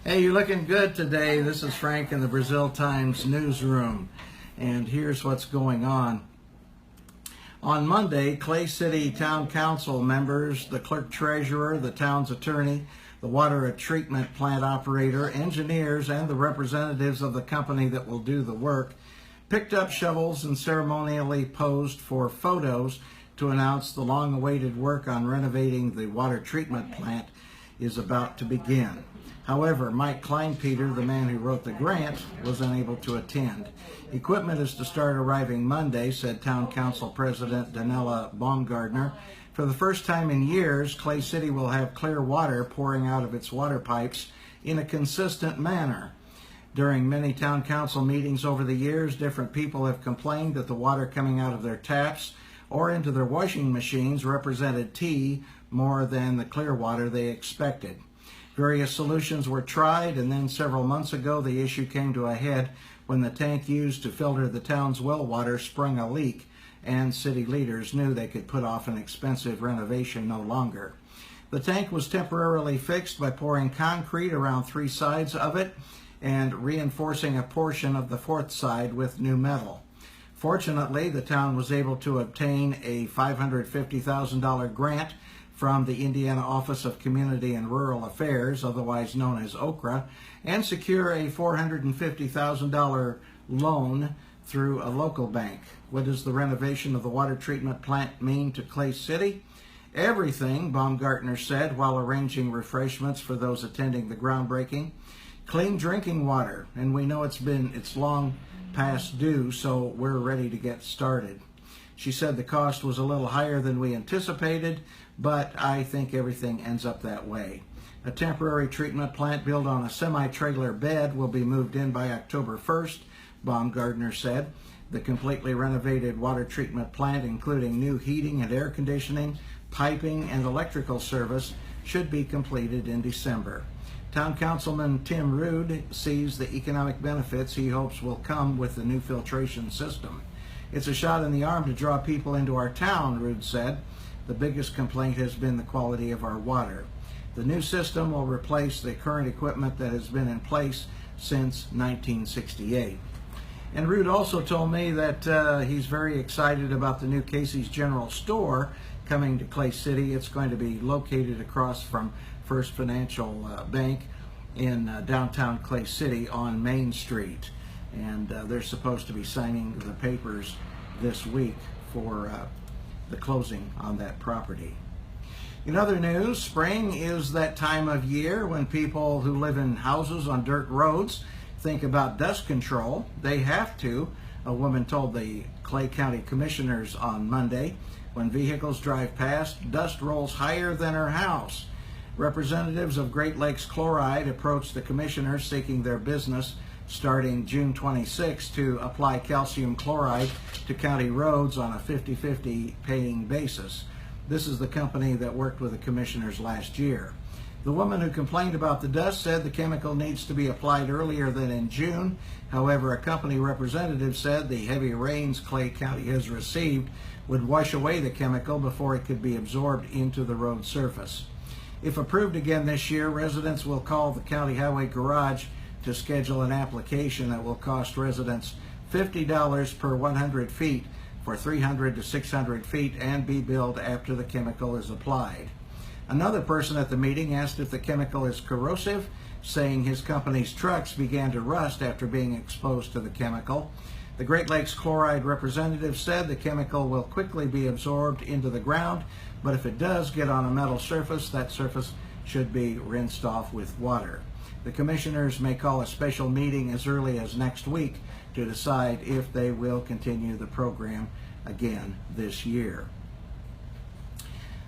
Hey, you're looking good today. This is Frank in the Brazil Times newsroom, and here's what's going on. On Monday, Clay City Town Council members, the clerk-treasurer, the town's attorney, the water treatment plant operator, engineers, and the representatives of the company that will do the work picked up shovels and ceremonially posed for photos to announce the long-awaited work on renovating the water treatment plant is about to begin. However, Mike Kleinpeter, the man who wrote the grant, was unable to attend. Equipment is to start arriving Monday, said Town Council President Danella Baumgartner. For the first time in years, Clay City will have clear water pouring out of its water pipes in a consistent manner. During many town council meetings over the years, different people have complained that the water coming out of their taps or into their washing machines represented tea more than the clear water they expected. Various solutions were tried, and then several months ago the issue came to a head when the tank used to filter the town's well water sprung a leak, and city leaders knew they could put off an expensive renovation no longer. The tank was temporarily fixed by pouring concrete around 3 sides of it and reinforcing a portion of the 4th side with new metal. Fortunately, the town was able to obtain a $550,000 grant from the Indiana Office of Community and Rural Affairs, otherwise known as OCRA, and secure a $450,000 loan through a local bank. What does the renovation of the water treatment plant mean to Clay City? Everything, Baumgartner said while arranging refreshments for those attending the groundbreaking. Clean drinking water, and we know it's long past due, so we're ready to get started. She said the cost was a little higher than we anticipated, but I think everything ends up that way. A temporary treatment plant built on a semi-trailer bed will be moved in by October 1st, Baumgartner said. The completely renovated water treatment plant, including new heating and air conditioning, piping, and electrical service, should be completed in December. Town Councilman Tim Rood sees the economic benefits he hopes will come with the new filtration system. It's a shot in the arm to draw people into our town, Rood said. The biggest complaint has been the quality of our water. The new system will replace the current equipment that has been in place since 1968. And Rood also told me that he's very excited about the new Casey's General Store coming to Clay City. It's going to be located across from First Financial Bank in downtown Clay City on Main Street. And they're supposed to be signing the papers this week for the closing on that property. In other news, spring is that time of year when people who live in houses on dirt roads think about dust control. They have to, a woman told the Clay County Commissioners on Monday. When vehicles drive past, dust rolls higher than her house. Representatives of Great Lakes Chloride approached the commissioners seeking their business starting June 26 to apply calcium chloride to county roads on a 50-50 paying basis. This is the company that worked with the commissioners last year. The woman who complained about the dust said the chemical needs to be applied earlier than in June. However, a company representative said the heavy rains Clay County has received would wash away the chemical before it could be absorbed into the road surface. If approved again this year, residents will call the county highway garage to schedule an application that will cost residents $50 per 100 feet for 300 to 600 feet and be billed after the chemical is applied. Another person at the meeting asked if the chemical is corrosive, saying his company's trucks began to rust after being exposed to the chemical. The Great Lakes Chloride representative said the chemical will quickly be absorbed into the ground, but if it does get on a metal surface, that surface should be rinsed off with water. The commissioners may call a special meeting as early as next week to decide if they will continue the program again this year.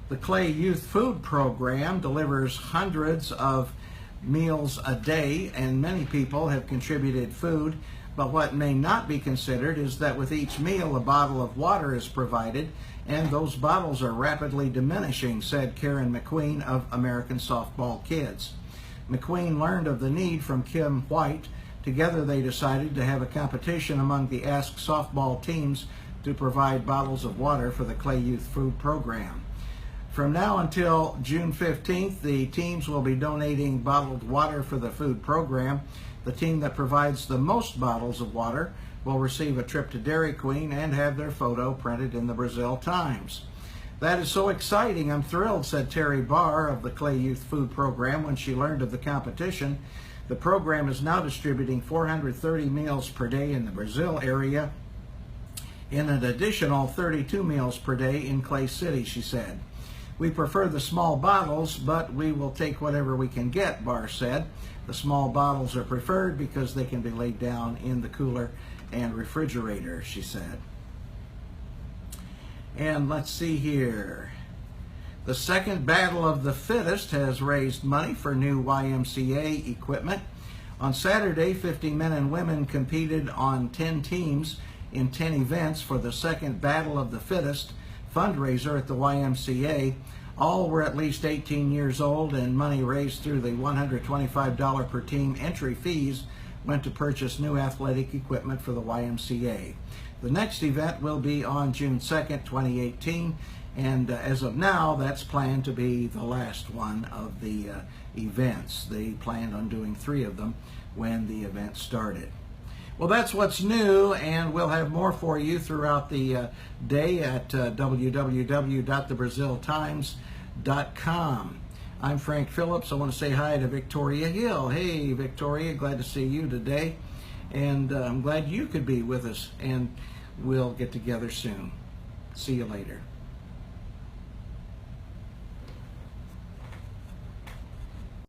The Clay Youth Food Program delivers hundreds of meals a day, and many people have contributed food. But what may not be considered is that with each meal, a bottle of water is provided, and those bottles are rapidly diminishing, said Karen McQueen of American Softball Kids. McQueen learned of the need from Kim White. Together they decided to have a competition among the Ask Softball teams to provide bottles of water for the Clay Youth Food Program. From now until June 15th, the teams will be donating bottled water for the food program. The team that provides the most bottles of water will receive a trip to Dairy Queen and have their photo printed in the Brazil Times. That is so exciting. I'm thrilled, said Terry Barr of the Clay Youth Food Program when she learned of the competition. The program is now distributing 430 meals per day in the Brazil area, in an additional 32 meals per day in Clay City, she said. We prefer the small bottles, but we will take whatever we can get, Barr said. The small bottles are preferred because they can be laid down in the cooler and refrigerator, she said. And let's see here. The Second Battle of the Fittest has raised money for new YMCA equipment. On Saturday, 50 men and women competed on 10 teams in 10 events for the Second Battle of the Fittest fundraiser at the YMCA. All were at least 18 years old, and money raised through the $125 per team entry fees went to purchase new athletic equipment for the YMCA. The next event will be on June 2nd, 2018, and as of now, that's planned to be the last one of the events. They planned on doing 3 of them when the event started. Well, that's what's new, and we'll have more for you throughout the day at www.thebraziltimes.com. I'm Frank Phillips. I want to say hi to Victoria Hill. Hey, Victoria, glad to see you today, and I'm glad you could be with us, and we'll get together soon. See you later.